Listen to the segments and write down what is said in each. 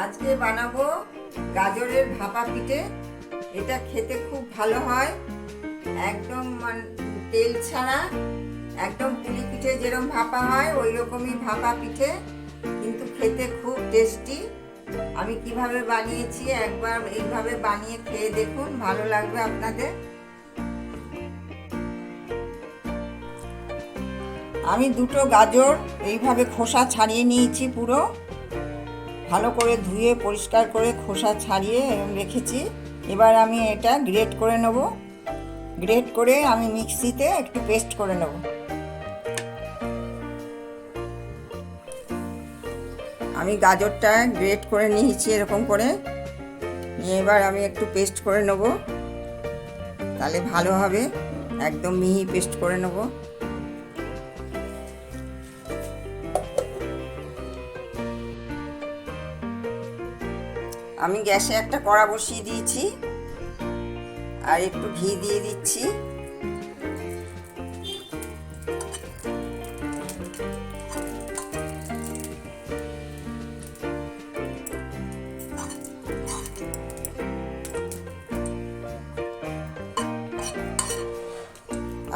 আজকে বানাবো গাজরের ভাপা পিঠে। এটা খেতে খুব ভালো হয়, একদম তেল ছাড়া, একদম পুলি পিঠে যেরকম ভাপা হয় ওই রকমই ভাপা পিঠে, কিন্তু খেতে খুব টেস্টি। আমি কিভাবে বানিয়েছি একবার এইভাবে বানিয়ে খেয়ে দেখুন, ভালো লাগবে আপনাদের। আমি দুটো গাজর এইভাবে খোসা ছাড়িয়ে নিয়েছি, পুরো ভালো করে ধুয়ে পরিষ্কার করে খোসা ছাড়িয়ে রেখেছি। এবার আমি এটা গ্রেট করে নেব। গ্রেট করে আমি মিক্সিতে একটু পেস্ট করে নেব। আমি গাজরটা গ্রেট করে নিয়েছি এরকম করে নিয়ে, এবার আমি একটু পেস্ট করে নেব, তাহলে ভালো হবে। একদম মিহি পেস্ট করে নেব। আমি গ্যাসে একটা কড়া বসিয়ে দিয়েছি আর একটু ঘি দিয়ে দিচ্ছি।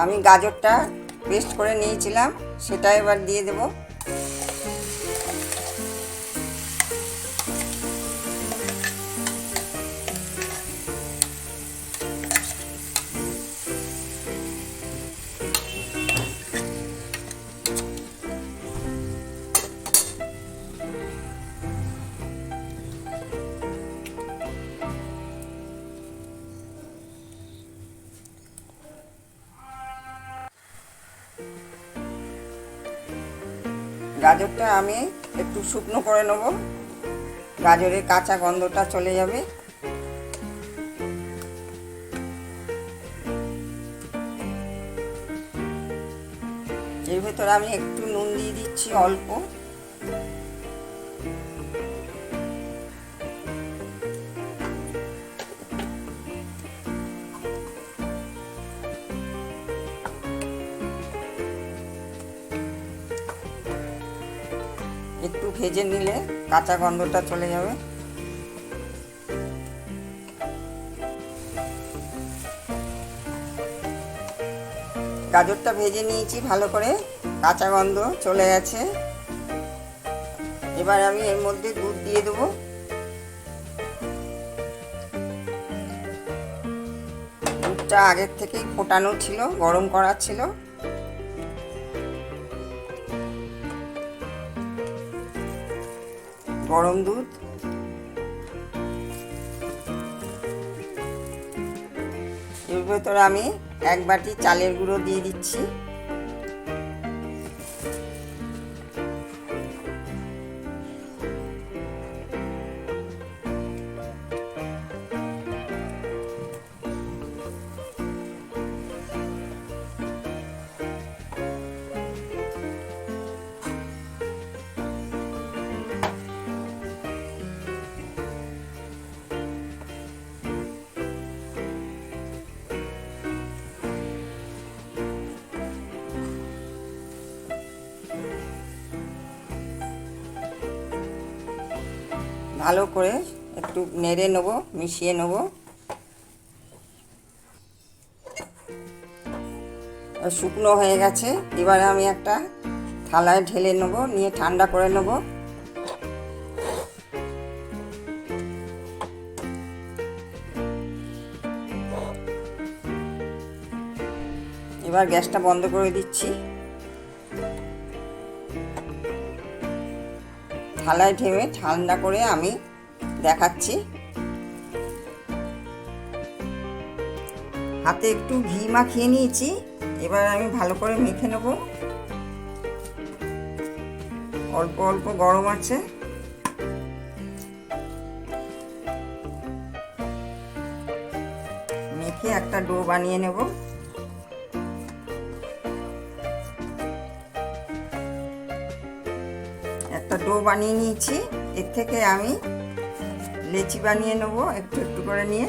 আমি গাজরটা পেস্ট করে নিয়েছিলাম, সেটা এবার দিয়ে দেব। গাজরটা আমি একটু শুকনো করে নেব, গাজরের কাঁচা গন্ধটা চলে যাবে। এর ভেতরে আমি একটু নুন দিয়ে দিচ্ছি, অল্প। একটু ভেজে নিলে কাঁচা গন্ধটা চলে যাবে। গাজরটা ভেজে নিয়েছি ভালো করে, কাঁচা গন্ধ চলে গেছে। এবার আমি এর মধ্যে দুধ দিয়ে দেবো। দুধটা আগের থেকেই ফোটানো ছিল, গরম করা ছিল। গরম দুধ। এর ভেতরে আমি এক বাটি চালের গুঁড়ো দিয়ে দিচ্ছি। ভালো করে একটু নেড়ে নেব, মিশিয়ে নেব। শুকনো হয়ে গেছে, এবারে আমি একটা থালায় ঢেলে নেব, নিয়ে ঠান্ডা করে নেব। এবার গ্যাসটা বন্ধ করে দিচ্ছি। থালায় ঢেলে ঠান্ডা করে আমি দেখাচ্ছি। হাতে একটু ঘি মাখিয়ে নিয়েছি, এবার আমি ভালো করে মেখে নেব। অল্প অল্প গরম আছে। মেখে একটা ডো বানিয়ে নেব। একটা ডো বানিয়ে নিয়েছি, এর থেকে আমি লেচি বানিয়ে নেব একটু একটু করে নিয়ে।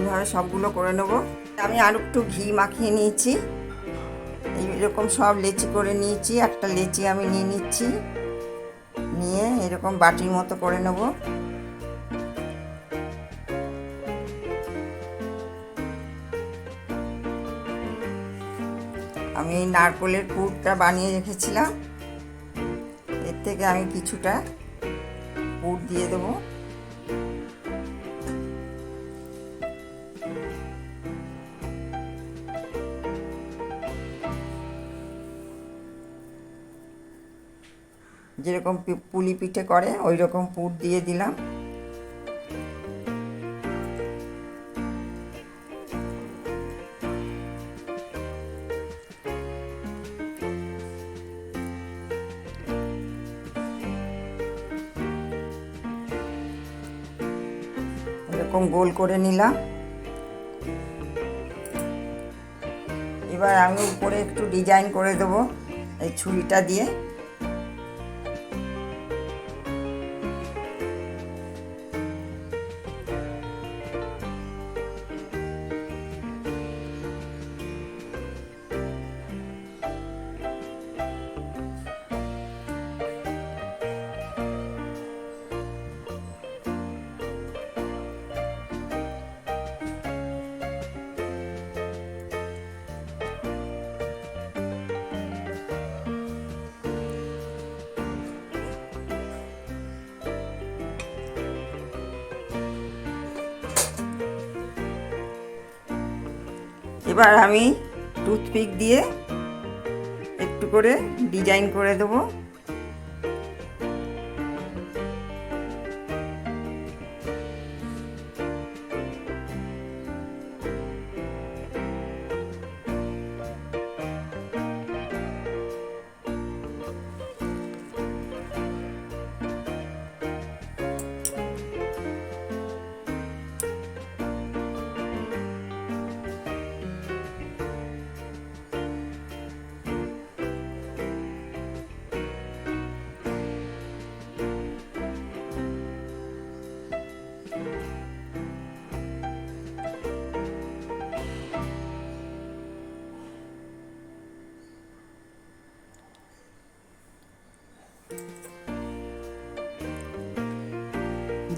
এইভাবে সবগুলো করে নেব। আমি আর একটু ঘি মাখিয়ে নিয়েছি, এইরকম সব লেচি করে নিয়েছি। একটা লেচি আমি নিয়ে নিচ্ছি, নিয়ে এরকম বাটির মতো করে নেব। আমি এই নারকেলের পুরটা বানিয়ে রেখেছিলাম, এর থেকে আমি কিছুটা পুর দিয়ে দেবো। যেরকম পুলি পিঠে করে ওই রকম পুর দিয়ে দিলাম। এরকম গোল করে নিলাম। এবার আমি উপরে একটু ডিজাইন করে দেবো এই ছুরিটা দিয়ে। এবার আমি টুথপিক দিয়ে একটু করে ডিজাইন করে দেবো।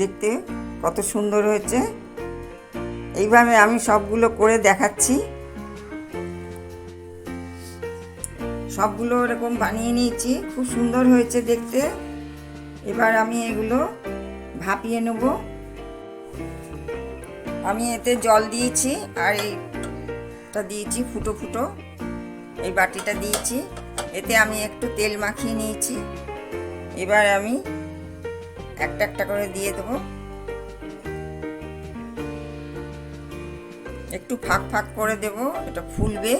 দেখতে কত সুন্দর হয়েছে। এইভাবে আমি সবগুলো করে দেখাচ্ছি। সবগুলো এরকম বানিয়ে নিয়েছি, খুব সুন্দর হয়েছে দেখতে। এবার আমি এগুলো ভাপিয়ে নেব। আমি এতে জল দিয়েছি আর এইটা দিয়েছি ফুটো ফুটো, এই বাটিটা দিয়েছি। এতে আমি একটু তেল মাখিয়ে নিয়েছি। এবার আমি একটা একটা করে দিয়ে দেবো। একটু ফাঁক ফাঁক করে দেব, এটা ফুলবে।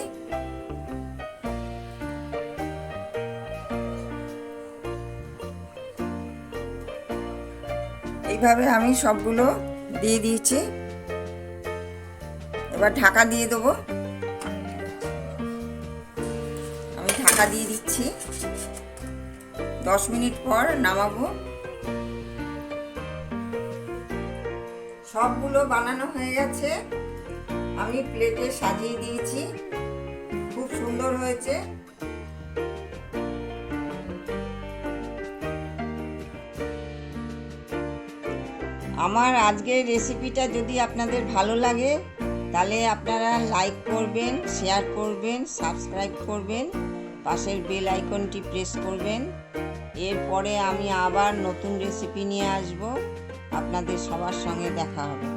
এইভাবে আমি সবগুলো দিয়ে দিয়েছি। এবার ঢাকা দিয়ে দেবো। আমি ঢাকা দিয়ে দিচ্ছি, 10 মিনিট পর নামাবো। সবগুলো বানানো হয়ে গেছে, আমি প্লেটে সাজিয়ে দিয়েছি। খুব সুন্দর হয়েছে। আমার আজকের রেসিপিটা যদি আপনাদের ভালো লাগে তাহলে আপনারা লাইক করবেন, শেয়ার করবেন, সাবস্ক্রাইব করবেন, পাশের বেল আইকনটি প্রেস করবেন। এরপরে আমি আবার নতুন রেসিপি নিয়ে আসব, আপনাদের সবার সঙ্গে দেখা হবে।